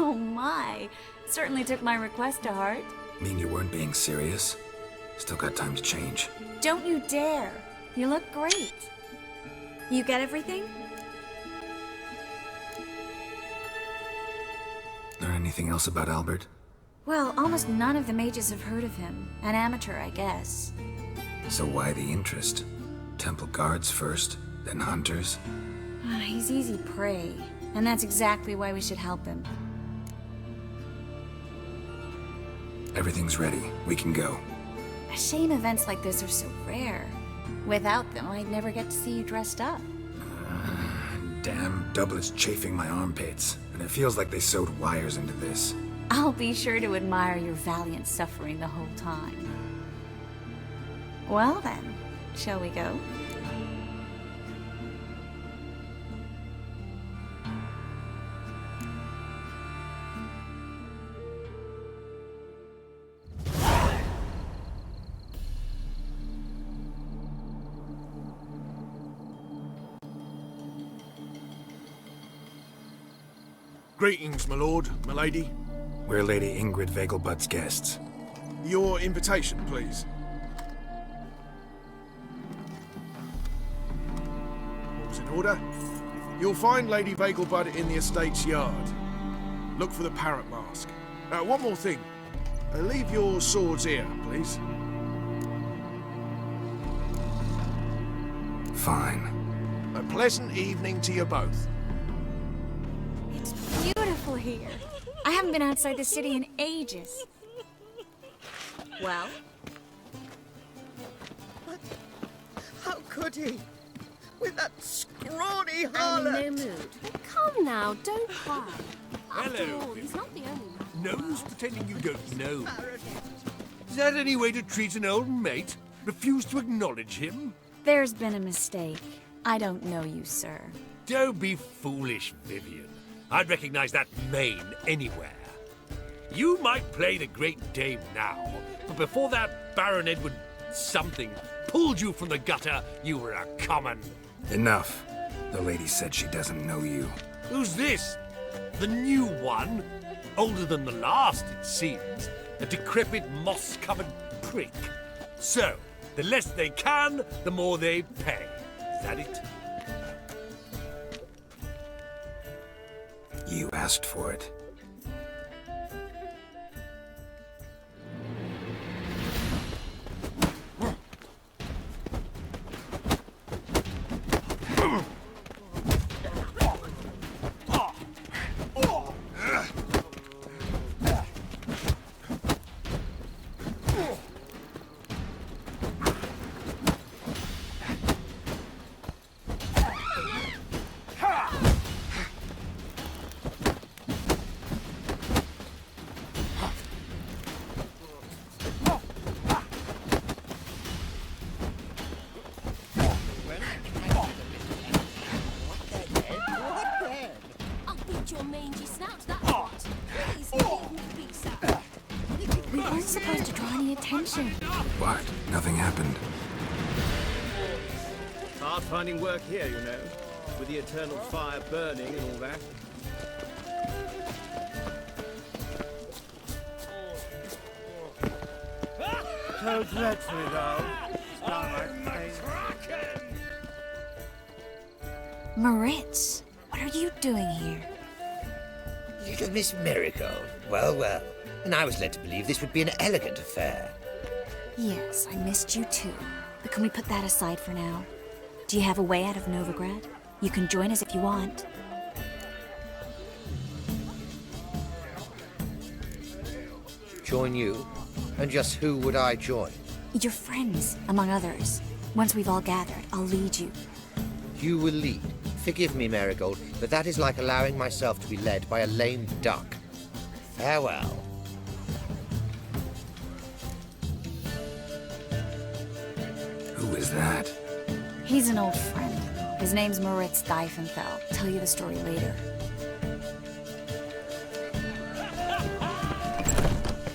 Oh my. Certainly took my request to heart. Mean you weren't being serious? Still got time to change. Don't you dare. You look great. You get everything? Learn anything else about Albert? Well, almost none of the mages have heard of him. An amateur, I guess. So why the interest? Temple guards first, then hunters? He's easy prey, and that's exactly why we should help him. Everything's ready. We can go. A shame events like this are so rare. Without them, I'd never get to see you dressed up. Damn doublets chafing my armpits, and it feels like they sewed wires into this. I'll be sure to admire your valiant suffering the whole time. Well then, shall we go? Greetings, my lord, my lady. We're Lady Ingrid Vegelbud's guests. Your invitation, please. All's in order. You'll find Lady Vegelbud in the estate's yard. Look for the parrot mask. One more thing. Leave your swords here, please. Fine. A pleasant evening to you both. It's beautiful here. I haven't been outside the city in ages. Well? How could he? With that scrawny I'm harlot! in no mood. Come now, don't cry. After Hello. all, he's not the only one. Nose pretending you don't know. Is that any way to treat an old mate? Refuse to acknowledge him? There's been a mistake. I don't know you, sir. Don't be foolish, Vivian. I'd recognize that mane anywhere. You might play the Great Dame now, but before that Baron Edward something pulled you from the gutter, you were a common... Enough. The lady said she doesn't know you. Who's this? The new one? Older than the last, it seems. A decrepit, moss-covered prick. So, the less they can, the more they pay. Is that it? You asked for it. I'll beat your mangy snout, that's what. Please, leave me be, sir. We weren't supposed to draw any attention. What? Nothing happened. Hard finding work here, you know, with the eternal fire burning and all that. So dreadfully dull. Moritz, what are you doing here? Little Miss Marigold. Well, well. And I was led to believe this would be an elegant affair. Yes, I missed you too. But can we put that aside for now? Do you have a way out of Novigrad? You can join us if you want. Join you? And just who would I join? Your friends, among others. Once we've all gathered, I'll lead you. You will lead. Forgive me, Marigold, but that is like allowing myself to be led by a lame duck. Farewell. Who is that? He's an old friend. His name's Moritz Diefenfeld. Tell you the story later.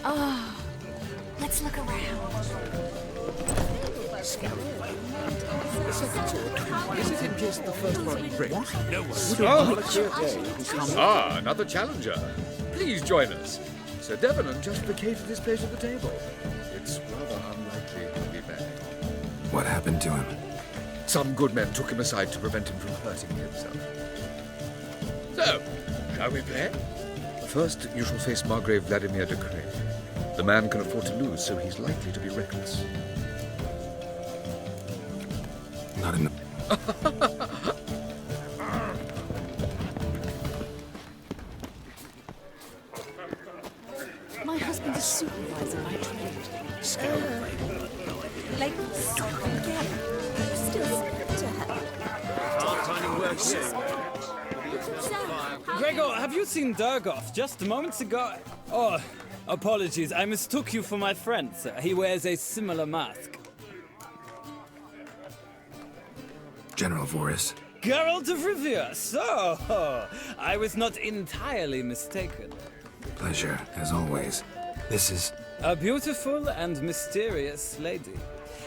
Oh, let's look around. Isn't it just the first one he brings? No one. Oh, Ah, another challenger. Please join us. Sir Devenant just vacated his place at the table. It's rather unlikely he'll be back. What happened to him? Some good men took him aside to prevent him from hurting himself. So, shall we play? First, you shall face Margrave Vladimir de Cray. The man can afford to lose, so he's likely to be reckless. Not in the... My husband's a supervisor by trade. Like, still to her. Hard-finding work here. Gregor, have you seen Durgoff? Just moments ago. Oh, apologies. I mistook you for my friend, sir. He wears a similar mask. General Voris. Geralt of Rivia. So, I was not entirely mistaken. Pleasure, as always. This is... A beautiful and mysterious lady.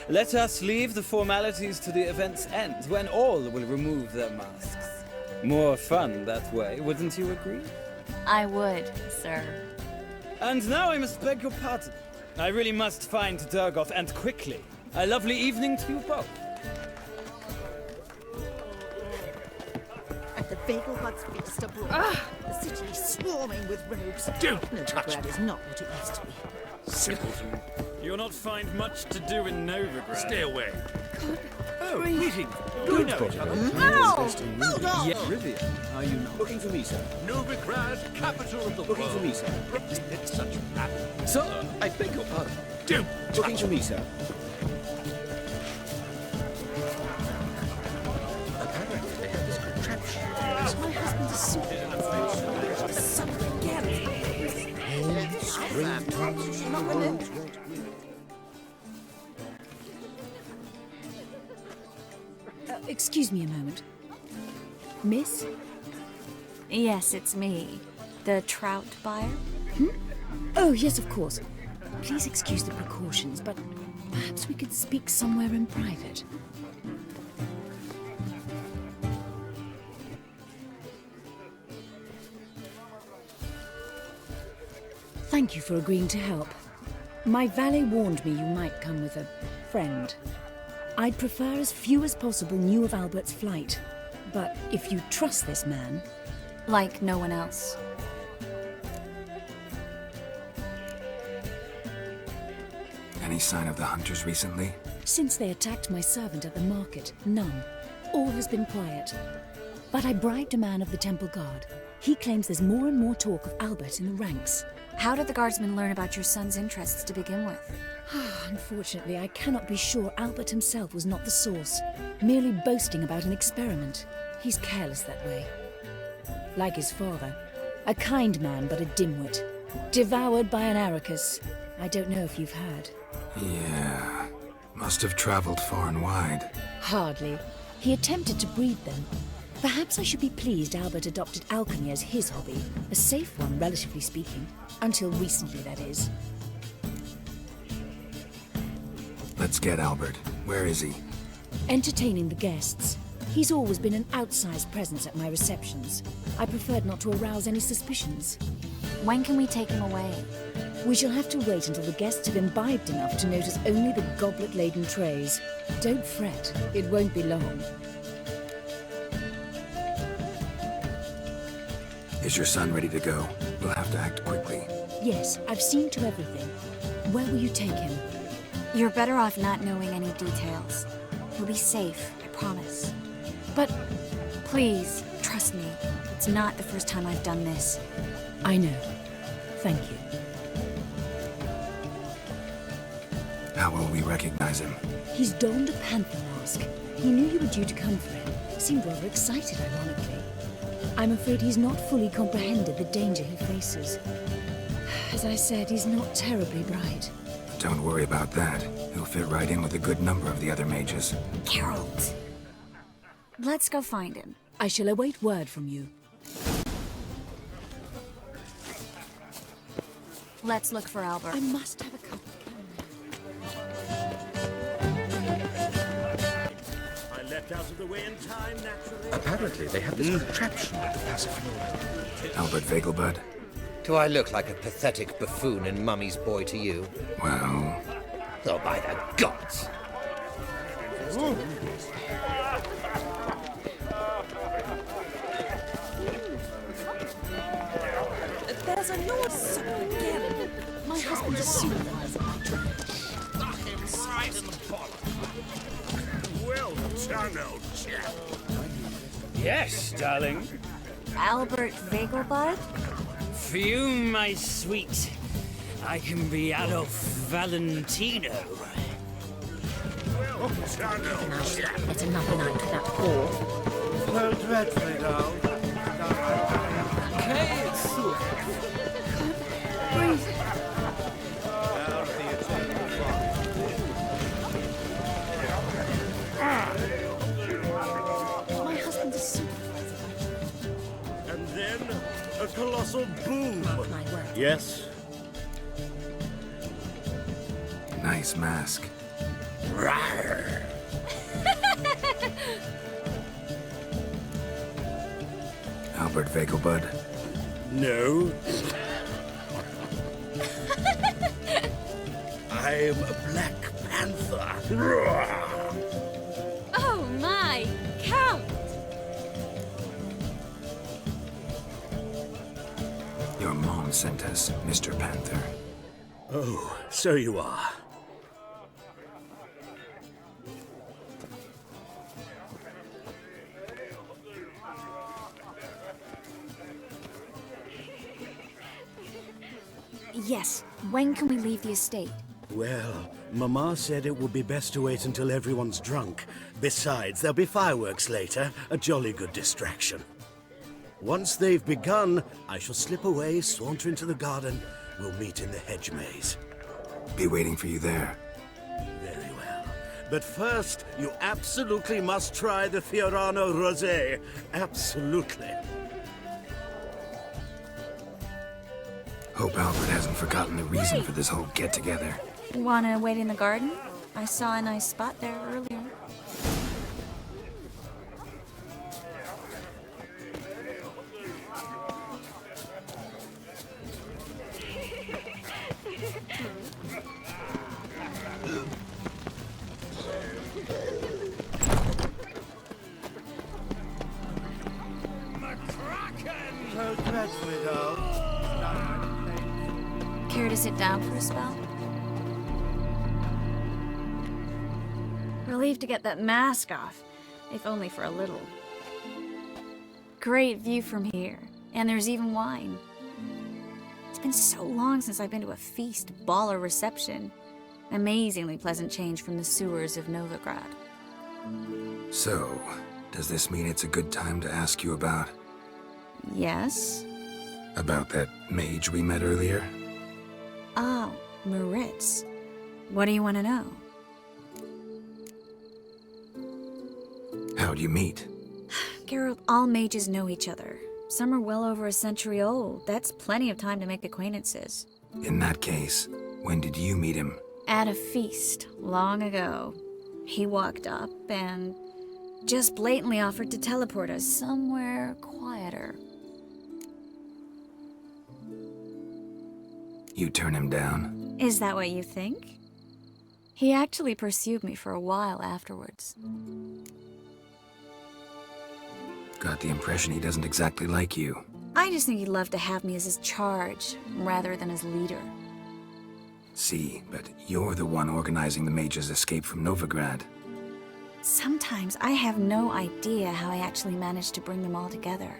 Let us leave the formalities to the event's end, when all will remove their masks. More fun that way, wouldn't you agree? I would, sir. And now I must beg your pardon. I really must find Durgoff, and quickly. A lovely evening to you both. At the Vegelbud's feast abroad, the city is swarming with rogues. Don't touch Novigrad me. is not what it used to be. Simpleton. You'll not find much to do in Novigrad. Stay away. Oh, greetings. Do we know each other? Ow! Hold on! Yeah, Rivia. Are you not? Looking for me, sir. Novigrad, capital of the Looking world. for me, sir. It's such rabble. Sir, I beg your pardon. Don't Looking touch for me. me, sir. Apparently, they have this contraption. My husband's a supervisor. Something excuse me a moment. Miss? Yes, it's me. The trout buyer? Oh, yes, of course. Please excuse the precautions, but perhaps we could speak somewhere in private. Thank you for agreeing to help. My valet warned me you might come with a friend. I'd prefer as few as possible knew of Albert's flight. But if you trust this man... Like no one else. Any sign of the hunters recently? Since they attacked my servant at the market, none. All has been quiet. But I bribed a man of the Temple Guard. He claims there's more and more talk of Albert in the ranks. How did the guardsmen learn about your son's interests to begin with? Unfortunately, I cannot be sure Albert himself was not the source, merely boasting about an experiment. He's careless that way. Like his father, a kind man but a dimwit, devoured by an Arrakis. I don't know if you've heard. Yeah. Must have traveled far and wide. Hardly. He attempted to breed them. Perhaps I should be pleased Albert adopted alchemy as his hobby. A safe one, relatively speaking. Until recently, that is. Let's get Albert. Where is he? Entertaining the guests. He's always been an outsized presence at my receptions. I preferred not to arouse any suspicions. When can we take him away? We shall have to wait until the guests have imbibed enough to notice only the goblet-laden trays. Don't fret, it won't be long. Is your son ready to go? We'll have to act quickly. Yes, I've seen to everything. Where will you take him? You're better off not knowing any details. He'll be safe, I promise. But please, trust me. It's not the first time I've done this. I know. Thank you. How will we recognize him? He's donned a panther mask. He knew you were due to come for him. Seemed rather excited, ironically. I'm afraid he's not fully comprehended the danger he faces. As I said, he's not terribly bright. Don't worry about that. He'll fit right in with a good number of the other mages. Geralt! Let's go find him. I shall await word from you. Let's look for Albert. I must have a cup of I left out of the way in time, naturally. Apparently, they have this contraption at the Pacific. Albert Vegelbud? Do I look like a pathetic buffoon and Mummy's boy to you? Well... Oh, by the gods! There's a noise again. My husband is supervising my trip. Inside in the parlor. Well done, old chap. Yes, darling. Albert Vegelbud? Fume, my sweet. I can be Adolf Valentino. Well done, old chap. It's another night for that whore. Well, dreadfully now. Okay, My husband is supervising. And then a colossal boom. Mark my words. Yes. Nice mask. Rawr. Albert Vegelbud. No. I'm a Black Panther. Oh my, Count! Your mom sent us, Mr. Panther. Oh, so you are. Yes. When can we leave the estate? Well, Mama said it would be best to wait until everyone's drunk. Besides, there'll be fireworks later, a jolly good distraction. Once they've begun, I shall slip away, saunter into the garden. We'll meet in the hedge maze. Be waiting for you there. Very well. But first, you absolutely must try the Fiorano Rosé. Absolutely. Hope Albert hasn't forgotten the reason for this whole get-together. Wanna wait in the garden? I saw a nice spot there earlier. Care to sit down for a spell? Relieved to get that mask off, if only for a little. Great view from here, and there's even wine. It's been so long since I've been to a feast, ball, or reception. Amazingly pleasant change from the sewers of Novigrad. So, does this mean it's a good time to ask you about... Yes? About that mage we met earlier? Oh, Moritz. What do you want to know? How'd you meet? Geralt, all mages know each other. Some are well over a century old. That's plenty of time to make acquaintances. In that case, when did you meet him? At a feast, long ago. He walked up and just blatantly offered to teleport us somewhere quieter. You turn him down? Is that what you think? He actually pursued me for a while afterwards. Got the impression he doesn't exactly like you. I just think he'd love to have me as his charge, rather than as leader. See, but you're the one organizing the mage's escape from Novigrad. Sometimes I have no idea how I actually managed to bring them all together.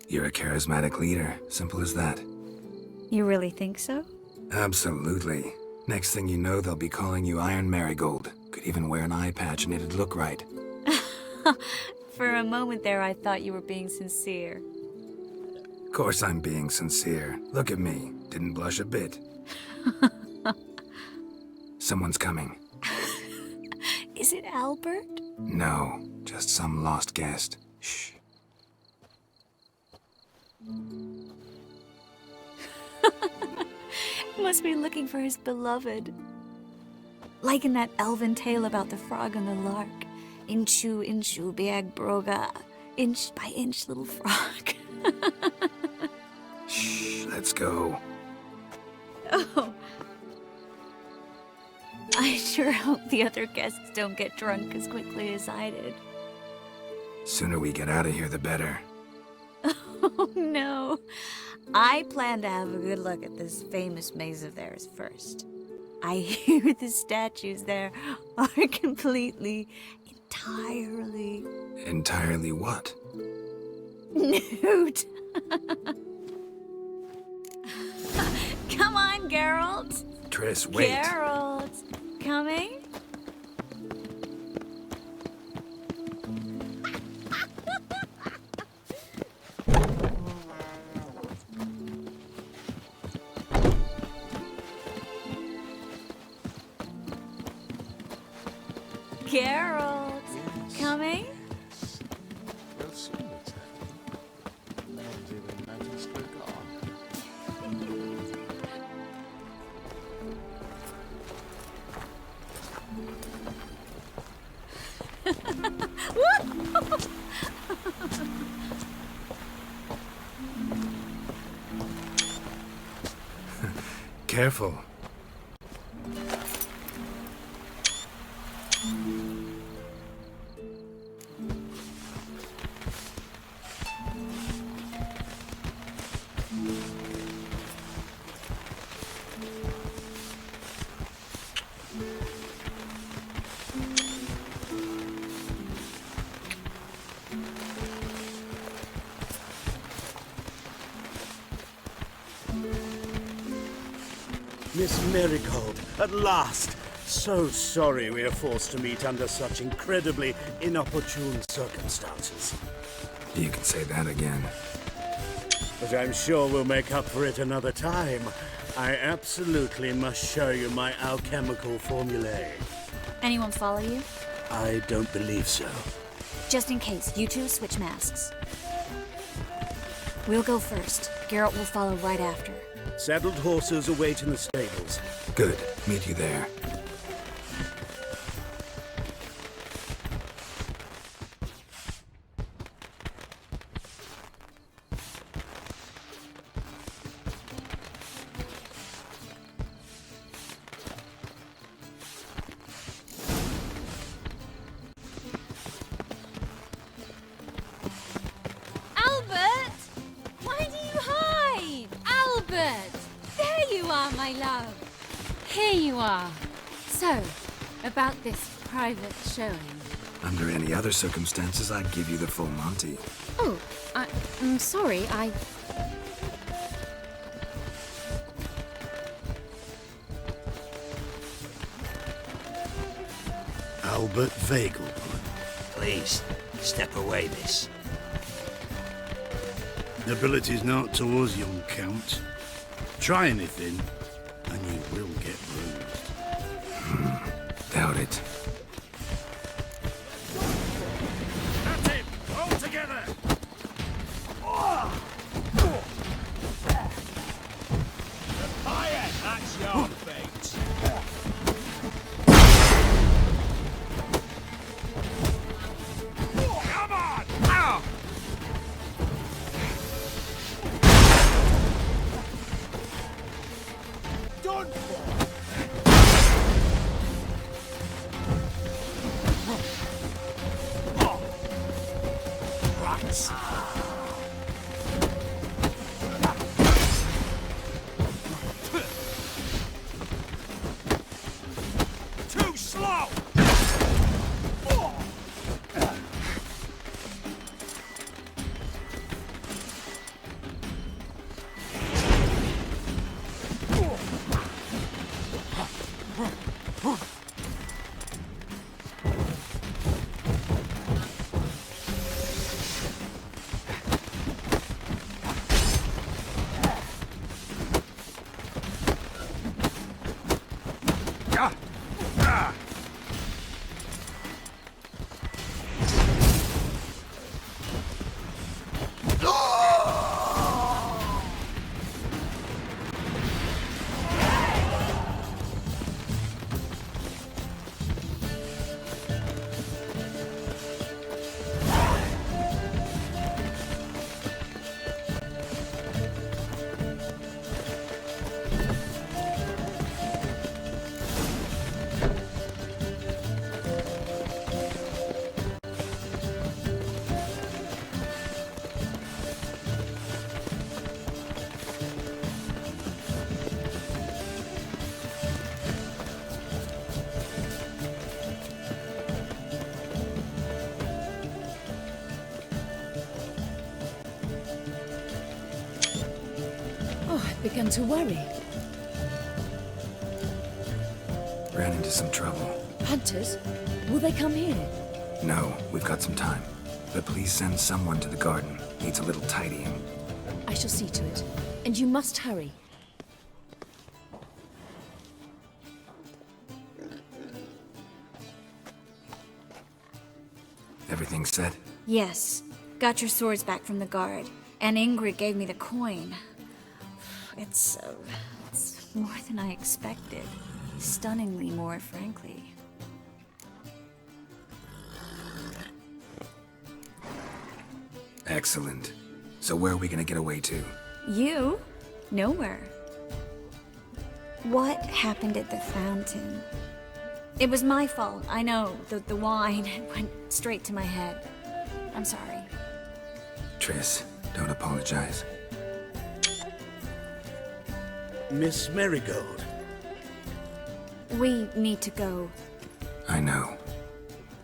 You're a charismatic leader, simple as that. You really think so? Absolutely. Next thing you know, they'll be calling you Iron Marigold. Could even wear an eye patch and it'd look right. For a moment there, I thought you were being sincere. Of course I'm being sincere. Look at me. Didn't blush a bit. Someone's coming. Is it Albert? No, just some lost guest. Shh. Must be looking for his beloved. Like in that elven tale about the frog and the lark. Inchu, inchu, biag broga. Inch by inch, little frog. Shh, let's go. Oh. I sure hope the other guests don't get drunk as quickly as I did. Sooner we get out of here, the better. Oh, no. I plan to have a good look at this famous maze of theirs first. I hear the statues there are completely, entirely... Entirely what? Nude. Come on, Geralt. Triss, wait. Geralt. Coming? Geralt, coming? Careful. Miss Marigold, at last! So sorry we are forced to meet under such incredibly inopportune circumstances. You can say that again. But I'm sure we'll make up for it another time. I absolutely must show you my alchemical formulae. Anyone follow you? I don't believe so. Just in case, you two switch masks. We'll go first. Geralt will follow right after. Saddled horses await in the stables. Good. Meet you there. My love. Here you are. So, about this private showing. Under any other circumstances, I'd give you the full Monty. Oh, I'm sorry, Albert Vagel. Please, step away, miss. Nobility's not towards young Count. Try anything, and you will get bruised. Doubt it. That's it! All together! Fire! That's your fate! Come on! Ow! Done for! begun to worry. Ran into some trouble. Hunters? Will they come here? No, we've got some time. But please send someone to the garden. Needs a little tidying. I shall see to it. And you must hurry. Everything set? Yes. Got your swords back from the guard. And Ingrid gave me the coin. It's more than I expected. Stunningly more, frankly. Excellent. So where are we gonna get away to? You? Nowhere. What happened at the fountain? It was my fault, I know. The wine went straight to my head. I'm sorry. Triss, don't apologize. Miss Marigold. We need to go. I know.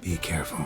Be careful.